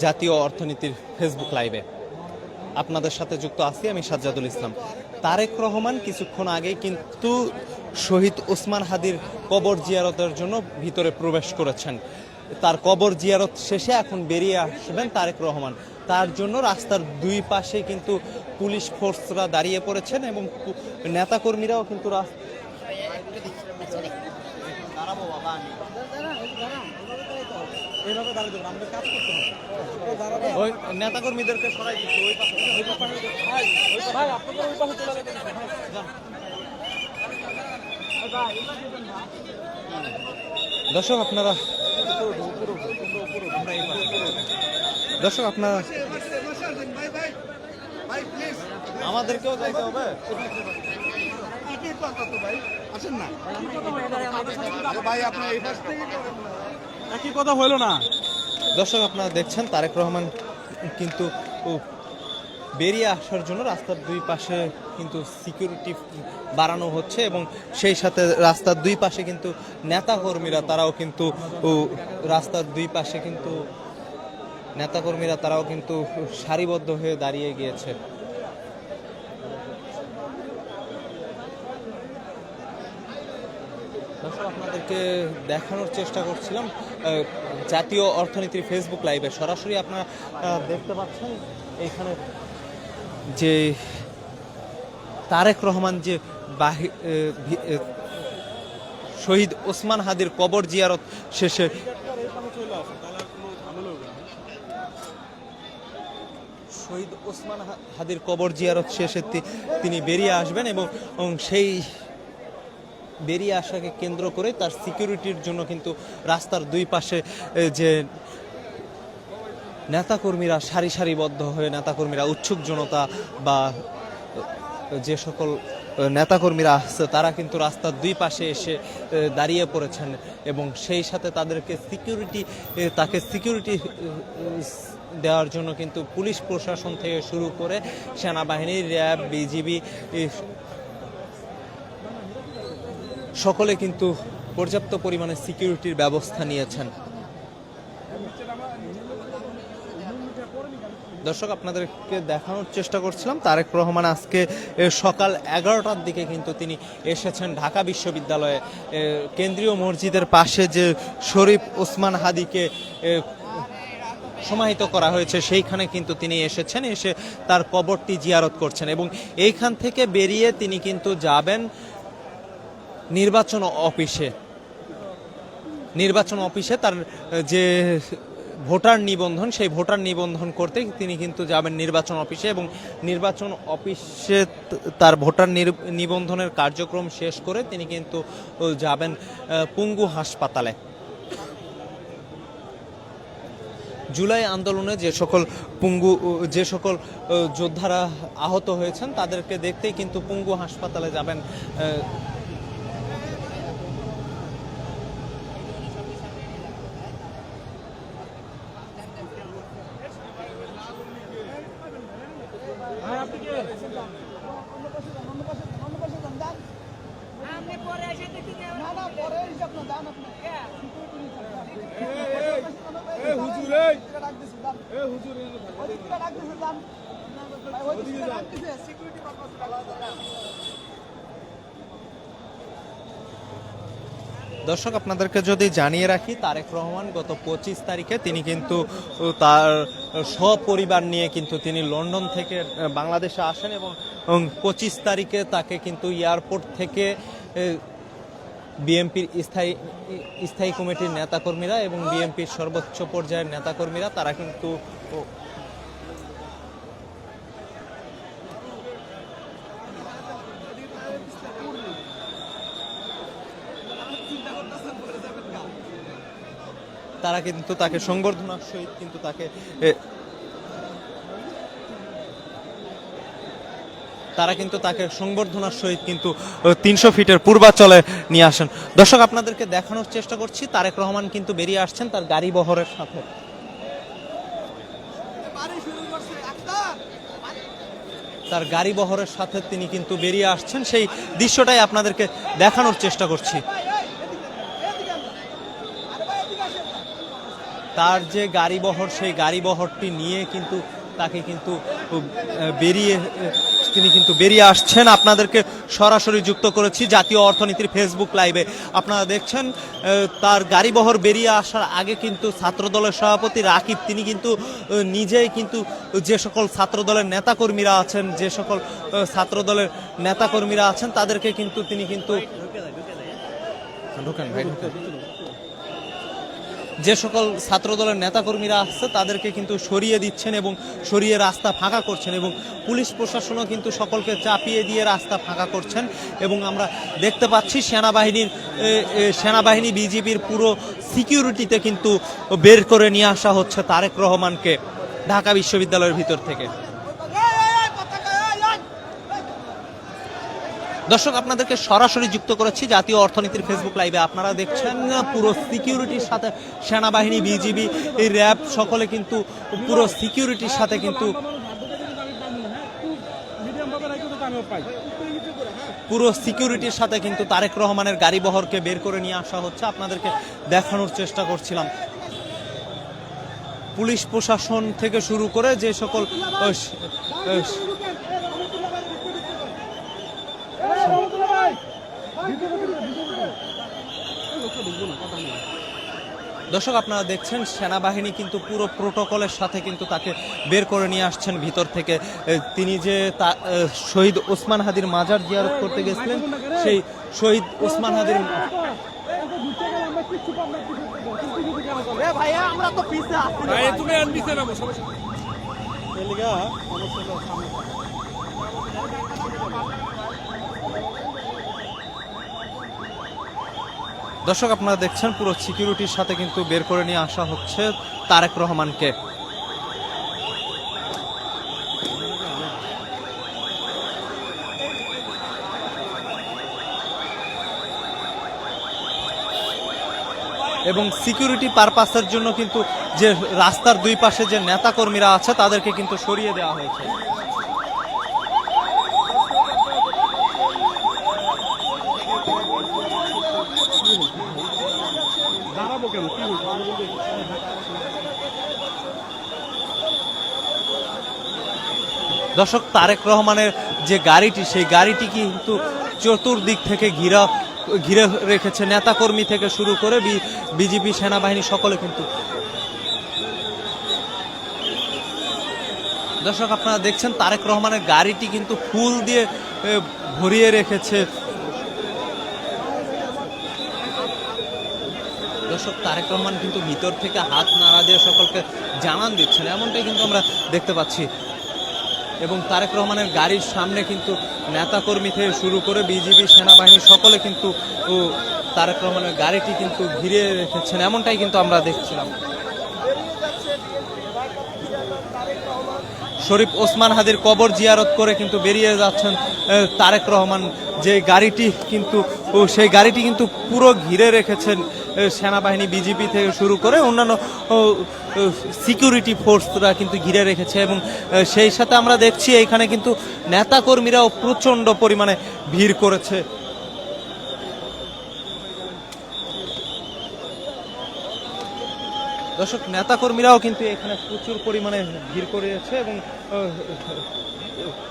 জাতীয় অর্থনীতির ফেসবুক লাইভে আপনাদের সাথে যুক্ত আছি আমি সাজ্জাদুল ইসলাম। তারেক রহমান কিছুক্ষণ আগেই কিন্তু শহীদ ওসমান হাদির কবর জিয়ারতের জন্য ভিতরে প্রবেশ করেছেন। তার কবর জিয়ারত শেষে এখন বেরিয়ে আসবেন তারেক রহমান। তার জন্য রাস্তার দুই পাশে কিন্তু পুলিশ ফোর্সরা দাঁড়িয়ে পড়েছেন এবং নেতাকর্মীরাও কিন্তু ওই নেতাকর্মীদেরকে সরাই দিচ্ছে ওই পাশে। দর্শক আপনারা আমাদেরকেও যাইতে হবে। একই কথা হইল না। দর্শক আপনারা দেখছেন তারেক রহমান কিন্তু বেরিয়ে আসার জন্য রাস্তার দুই পাশে কিন্তু সিকিউরিটি বাড়ানো হচ্ছে এবং সেই সাথে রাস্তার দুই পাশে কিন্তু নেতাকর্মীরা তারাও কিন্তু সারিবদ্ধ হয়ে দাঁড়িয়ে গিয়েছে। দর্শক আপনাদেরকে দেখানোর চেষ্টা করছিলাম জাতীয় অর্থনীতির ফেসবুক লাইভে সরাসরি আপনারা দেখতে পাচ্ছেন এখানে যে তারেক রহমান যে শহীদ ওসমান হাদির কবর জিয়ারত শেষে শহীদ ওসমান হাদির কবর জিয়ারত শেষে তিনি বেরিয়ে আসবেন এবং সেই বেরিয়ে আসাকে কেন্দ্র করে তার সিকিউরিটির জন্য কিন্তু রাস্তার দুই পাশে যে নেতাকর্মীরা সারিবদ্ধ হয়ে নেতাকর্মীরা উৎসুক জনতা বা যে সকল নেতাকর্মীরা আসছে তারা কিন্তু রাস্তার দুই পাশে এসে দাঁড়িয়ে পড়েছেন এবং সেই সাথে তাকে সিকিউরিটি দেওয়ার জন্য কিন্তু পুলিশ প্রশাসন থেকে শুরু করে সেনাবাহিনী, র্যাব, বিজিবি সকলে কিন্তু পর্যাপ্ত পরিমাণে সিকিউরিটির ব্যবস্থা নিয়েছেন। দর্শক আপনাদেরকে দেখানোর চেষ্টা করছিলাম তারেক রহমান আজকে সকাল 11টার দিকে কিন্তু তিনি এসেছেন ঢাকা বিশ্ববিদ্যালয়ে কেন্দ্রীয় মসজিদের পাশে যে শরীফ ওসমান হাদিকে সমাহিত করা হয়েছে সেইখানে কিন্তু তিনি এসেছেন, এসে তার কবরটি জিয়ারত করছেন এবং এইখান থেকে বেরিয়ে তিনি কিন্তু যাবেন নির্বাচন অফিসে তার যে ভোটার নিবন্ধন সেই ভোটার নিবন্ধন করতে তিনি কিন্তু যাবেন নির্বাচন অফিসে এবং নির্বাচন অফিসে তার ভোটার নিবন্ধনের কার্যক্রম শেষ করে তিনি কিন্তু যাবেন পঙ্গু হাসপাতালে। জুলাই আন্দোলনে যে সকল যোদ্ধারা আহত হয়েছেন তাদেরকে দেখতেই কিন্তু পঙ্গু হাসপাতালে যাবেন দর্শক আপনাদেরকে যদি জানিয়ে রাখি তারেক রহমান গত 25 তারিখে তিনি কিন্তু তার সপরিবার নিয়ে কিন্তু তিনি লন্ডন থেকে বাংলাদেশে আসেন এবং 25 তারিখে তাকে কিন্তু এয়ারপোর্ট থেকে বিএনপির স্থায়ী কমিটির নেতাকর্মীরা এবং বিএনপির সর্বোচ্চ পর্যায়ের নেতাকর্মীরা তারা কিন্তু তাকে সংবর্ধনার সহিত কিন্তু তাকে সংবর্ধনার সহিত কিন্তু 300 ফিটের পূর্বাচলে নিয়ে আসেন। দর্শক আপনাদেরকে দেখানোর চেষ্টা করছি তারেক রহমান কিন্তু বেরিয়ে আসছেন তার গাড়ি বহরের সাথে। তিনি কিন্তু বেরিয়ে আসছেন, সেই দৃশ্যটাই আপনাদেরকে দেখানোর চেষ্টা করছি। তার যে গাড়িবহর সেই গাড়িবহরটি নিয়ে কিন্তু তাকে কিন্তু তিনি কিন্তু বেরিয়ে আসছেন। আপনাদেরকে সরাসরি যুক্ত করেছি জাতীয় অর্থনীতির ফেসবুক লাইভে। আপনারা দেখছেন তার গাড়িবহর বেরিয়ে আসার আগে কিন্তু ছাত্রদলের সভাপতি রাকিব তিনি কিন্তু নিজেই কিন্তু যে সকল ছাত্রদলের নেতাকর্মীরা আছেন, যে সকল ছাত্রদলের নেতাকর্মীরা আছেন তাদেরকে কিন্তু তিনি কিন্তু যে সকল ছাত্রদলের নেতাকর্মীরা আসছে তাদেরকে কিন্তু সরিয়ে দিচ্ছেন এবং সরিয়ে রাস্তা ফাঁকা করছেন, এবং পুলিশ প্রশাসনও কিন্তু সকলকে চাপিয়ে দিয়ে রাস্তা ফাঁকা করছেন। এবং আমরা দেখতে পাচ্ছি সেনাবাহিনী বিজিবির পুরো সিকিউরিটিতে কিন্তু বের করে নিয়ে আসা হচ্ছে তারেক রহমানকে ঢাকা বিশ্ববিদ্যালয়ের ভিতর থেকে। দর্শক, আপনাদেরকে সরাসরি যুক্ত করেছি জাতীয় অর্থনীতির ফেসবুক লাইভে। আপনারা দেখছেন পুরো সিকিউরিটির সাথে সেনাবাহিনী, বিজিবি, এই র্যাব সকলে কিন্তু পুরো সিকিউরিটির সাথে কিন্তু তারেক রহমানের গাড়িবহরকে বের করে নিয়ে আসা হচ্ছে। আপনাদেরকে দেখানোর চেষ্টা করছিলাম পুলিশ প্রশাসন থেকে শুরু করে যে সকল দর্শক, আপনারা দেখছেন সেনাবাহিনী কিন্তু পুরো প্রোটোকলের সাথে কিন্তু তাকে বের করে নিয়ে আসছেন ভিতর থেকে। তিনি যে শহীদ ওসমান হাদির মাজার জিয়ারত করতে গেছিলেন, সেই শহীদ ওসমান হাদির দর্শক, আপনারা দেখছেন পুরো সিকিউরিটির সাথে কিন্তু বের করে নিয়ে আসা হচ্ছে তারেক রহমানকে। এবং সিকিউরিটি পারপাসের জন্য কিন্তু যে রাস্তার দুই পাশে যে নেতাকর্মীরা আছে তাদেরকে কিন্তু সরিয়ে দেওয়া হয়েছে। দর্শক, তারেক রহমানের যে গাড়িটি, সেই গাড়িটি কিন্তু চতুর্দিক থেকে ঘিরে রেখেছে নেতাকর্মী থেকে শুরু করে বিজিবি, সেনাবাহিনী সকলে কিন্তু। দর্শক, আপনারা দেখছেন তারেক রহমানের গাড়িটি কিন্তু ফুল দিয়ে ভরিয়ে রেখেছে। দর্শক, তারেক রহমান কিন্তু ভিতর থেকে হাত নাড়া দিয়ে সকলকে জানান দিচ্ছেন, এমনটাই কিন্তু আমরা দেখতে পাচ্ছি। এবং তারেক রহমানের গাড়ির সামনে কিন্তু নেতাকর্মী থেকে শুরু করে বিজিবি, সেনাবাহিনী সকলে কিন্তু তারেক রহমানের গাড়িটি কিন্তু ঘিরে রেখেছেন, এমনটাই কিন্তু আমরা দেখছিলাম। শরীফ ওসমান হাদির কবর জিয়ারত করে কিন্তু বেরিয়ে যাচ্ছেন তারেক রহমান। যে গাড়িটি কিন্তু সেই গাড়িটি কিন্তু পুরো ঘিরে রেখেছেন সেনাবাহিনী, বিজিবি থেকে শুরু করে অন্যান্য সিকিউরিটি ফোর্সরা কিন্তু ঘিরে রেখেছে। এবং সেই সাথে আমরা দেখছি এখানে কিন্তু নেতাকর্মীরাও প্রচণ্ড পরিমাণে ভিড় করেছে। দর্শক, নেতাকর্মীরাও কিন্তু এখানে প্রচুর পরিমাণে ভিড় করেছে এবং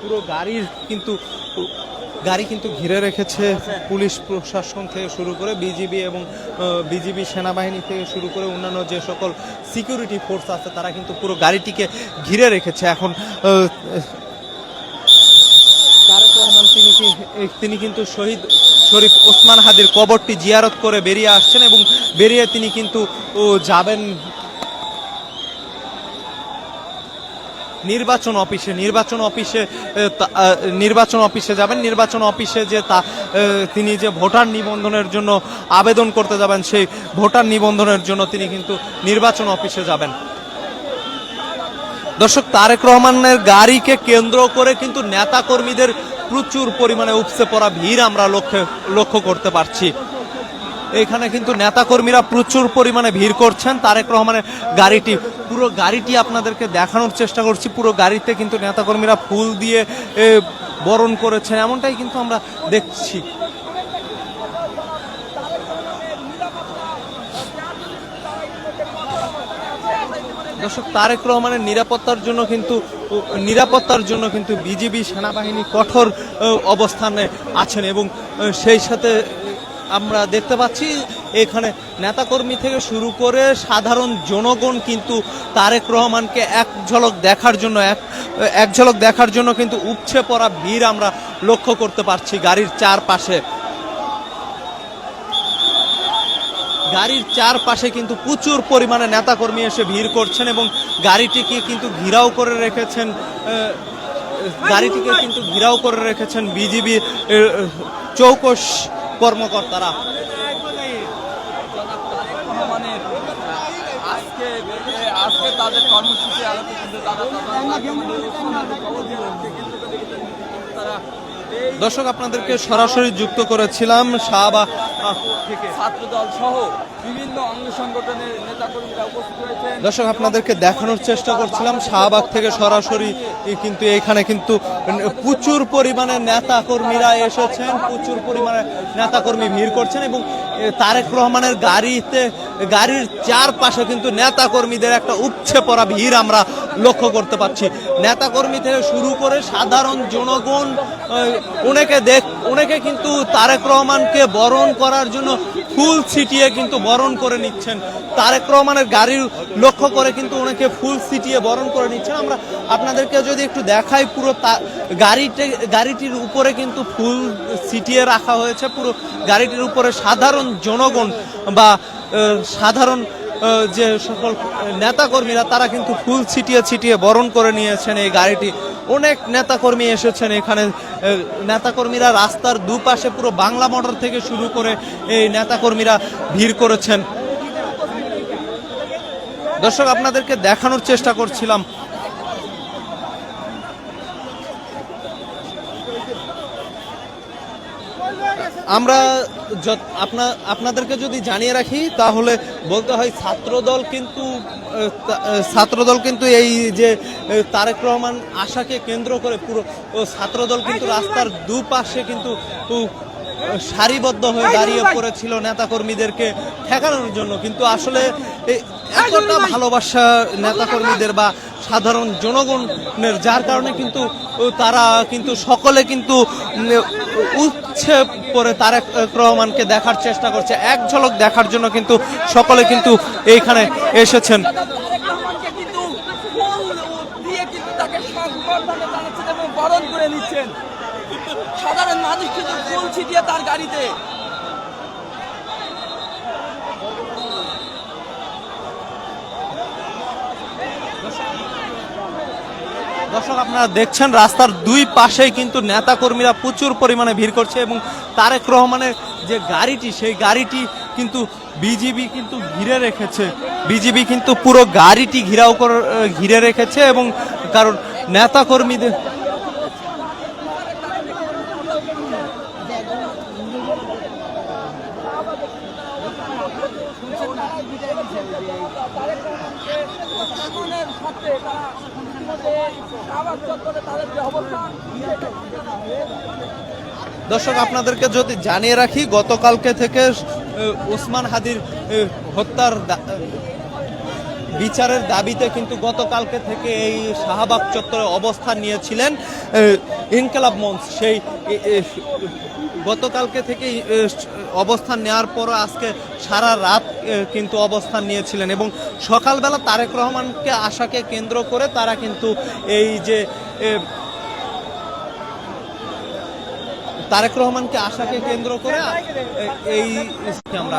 পুরো গাড়ি কিন্তু ঘিরে রেখেছে পুলিশ প্রশাসন থেকে শুরু করে বিজিবি এবং বিজিবি, সেনাবাহিনী থেকে শুরু করে অন্যান্য যে সকল সিকিউরিটি ফোর্স আছে তারা কিন্তু পুরো গাড়িটিকে ঘিরে রেখেছে। এখন তারেক রহমান তিনি কিন্তু শরীফ ওসমান হাদির কবরটি জিয়ারত করে বেরিয়ে আসছেন এবং বেরিয়ে তিনি কিন্তু যাবেন নির্বাচন অফিসে যাবেন। নির্বাচন অফিসে যে তিনি যে ভোটার নিবন্ধনের জন্য আবেদন করতে যাবেন, সেই ভোটার নিবন্ধনের জন্য তিনি কিন্তু নির্বাচন অফিসে যাবেন। দর্শক, তারেক রহমানের গাড়িকে কেন্দ্র করে কিন্তু নেতাকর্মীদের প্রচুর পরিমাণে উপচে পড়া ভিড় আমরা লক্ষ্য করতে পারছি। এখানে কিন্তু নেতাকর্মীরা প্রচুর পরিমাণে ভিড় করছেন। তারেক রহমানের পুরো গাড়িটি আপনাদেরকে দেখানোর চেষ্টা করছি। পুরো গাড়িতে কিন্তু নেতাকর্মীরা ফুল দিয়ে বরণ করেছেন, এমনটাই কিন্তু আমরা দেখছি। দর্শক, তারেক রহমানের নিরাপত্তার জন্য কিন্তু বিজিবি সেনাবাহিনী কঠোর অবস্থানে আছেন এবং সেই সাথে আমরা দেখতে পাচ্ছি এখানে নেতাকর্মী থেকে শুরু করে সাধারণ জনগণ কিন্তু তারেক রহমানকে এক ঝলক দেখার জন্য কিন্তু উপচে পড়া ভিড় আমরা লক্ষ্য করতে পারছি গাড়ির চারপাশে কিন্তু প্রচুর পরিমাণে নেতাকর্মী এসে ভিড় করছেন এবং গাড়িটিকে কিন্তু ঘিরাও করে রেখেছেন বিজিবি চৌকস কর্মকর্তারা। আজকে তাদের কর্মসূচি আলোকে কিন্তু দর্শক, আপনাদেরকে সরাসরি যুক্ত করেছিলাম শাহবাগ থেকে। ছাত্রদল সহ বিভিন্ন অঙ্গ সংগঠনের নেতাকর্মীরা উপস্থিত হয়েছেন। দর্শক, আপনাদেরকে দেখানোর চেষ্টা করছিলাম শাহবাগ থেকে সরাসরি কিন্তু এখানে কিন্তু প্রচুর পরিমাণে নেতাকর্মীরা এসেছেন, প্রচুর পরিমাণে নেতাকর্মী ভিড় করছেন এবং তারেক রহমানের গাড়ির চারপাশে কিন্তু নেতাকর্মীদের একটা উপচে পড়া ভিড় আমরা লক্ষ্য করতে পারছি। নেতাকর্মী থেকে শুরু করে সাধারণ জনগণ অনেকে কিন্তু তারেক রহমানকে বরণ করার জন্য ফুল ছিটিয়ে কিন্তু বরণ করে নিচ্ছেন। তারেক রহমানের গাড়ির লক্ষ্য করে কিন্তু অনেকে ফুল ছিটিয়ে বরণ করে নিচ্ছেন। আমরা আপনাদেরকে যদি একটু দেখাই, পুরো গাড়িটির উপরে কিন্তু ফুল ছিটিয়ে রাখা হয়েছে। পুরো গাড়িটির উপরে সাধারণ জনগণ বা সাধারণ যে সকল নেতাকর্মীরা তারা কিন্তু ফুল ছিটিয়ে বরণ করে নিয়েছেন এই গাড়িটি। অনেক নেতাকর্মী এসেছেন এখানে। নেতাকর্মীরা রাস্তার দুপাশে পুরো বাংলা মোটর থেকে শুরু করে এই নেতাকর্মীরা ভিড় করেছেন। দর্শক, আপনাদেরকে দেখানোর চেষ্টা করছিলাম আমরা আপনাদেরকে যদি জানিয়ে রাখি তাহলে বলতে হয় ছাত্রদল কিন্তু এই যে তারেক রহমান আশাকে কেন্দ্র করে পুরো ছাত্রদল কিন্তু রাস্তার দুপাশে কিন্তু সারিবদ্ধ হয়ে দাঁড়িয়ে পড়েছিল নেতাকর্মীদেরকে ঠেকানোর জন্য। কিন্তু আসলে এতটা ভালোবাসা নেতাকর্মীদের বা সাধারণ জনগণের, যার কারণে কিন্তু তারা কিন্তু সকলে কিন্তু উচ্ছে পরে তারেক রহমানকে দেখার চেষ্টা করছে। এক ঝলক দেখার জন্য কিন্তু সকলে কিন্তু এইখানে এসেছেন। বরণ করে নিচ্ছেন সাধারণ মানুষ কিন্তু ফুল ছিটিয়ে তার গাড়িতে। দর্শক, আপনারা দেখছেন রাস্তার দুই পাশেই কিন্তু নেতাকর্মীরা প্রচুর পরিমাণে ভিড় করছে এবং তারেক রহমানের যে গাড়িটি সেই গাড়িটি কিন্তু বিজিবি কিন্তু বিজিবি কিন্তু পুরো গাড়িটি ঘিরে রেখেছে এবং কারণ নেতাকর্মীদের দর্শক, আপনাদেরকে যদি জানিয়ে রাখি, গতকালকে থেকে ওসমান হাদির হত্যার বিচারের দাবিতে কিন্তু গতকালকে থেকে এই শাহবাগ চত্বরে অবস্থান নিয়েছিলেন ইনকিলাব মঞ্চ। সেই গতকালকে থেকে অবস্থান নেওয়ার পর আজকে সারা রাত কিন্তু অবস্থান নিয়েছিলেন এবং সকালবেলা তারেক রহমানকে আশাকে কেন্দ্র করে তারা কিন্তু এই যে তারেক রহমানকে আশাকে কেন্দ্র করে এই আমরা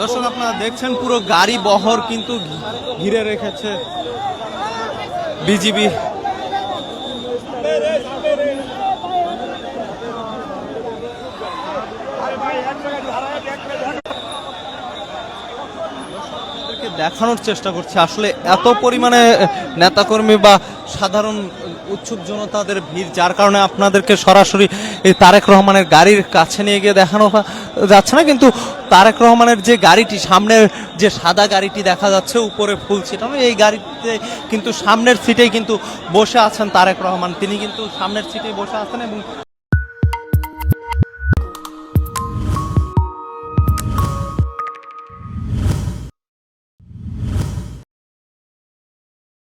দর্শক, আপনারা দেখছেন পুরো গাড়ি বহর কিন্তু ঘিরে রেখেছে বিজিবি। দেখানোর চেষ্টা করছি আসলে এত পরিমাণে নেতাকর্মী বা সাধারণ উৎসুক জনতাদের ভিড়, যার কারণে আপনাদেরকে সরাসরি এই তারেক রহমানের গাড়ির কাছে নিয়ে গিয়ে দেখানো যাচ্ছে না। কিন্তু তারেক রহমানের যে গাড়িটি, সামনের যে সাদা গাড়িটি দেখা যাচ্ছে উপরে ফুল ছিটানো, এই গাড়িতে কিন্তু সামনের সিটেই কিন্তু বসে আছেন তারেক রহমান। তিনি কিন্তু সামনের সিটে বসে আছেন এবং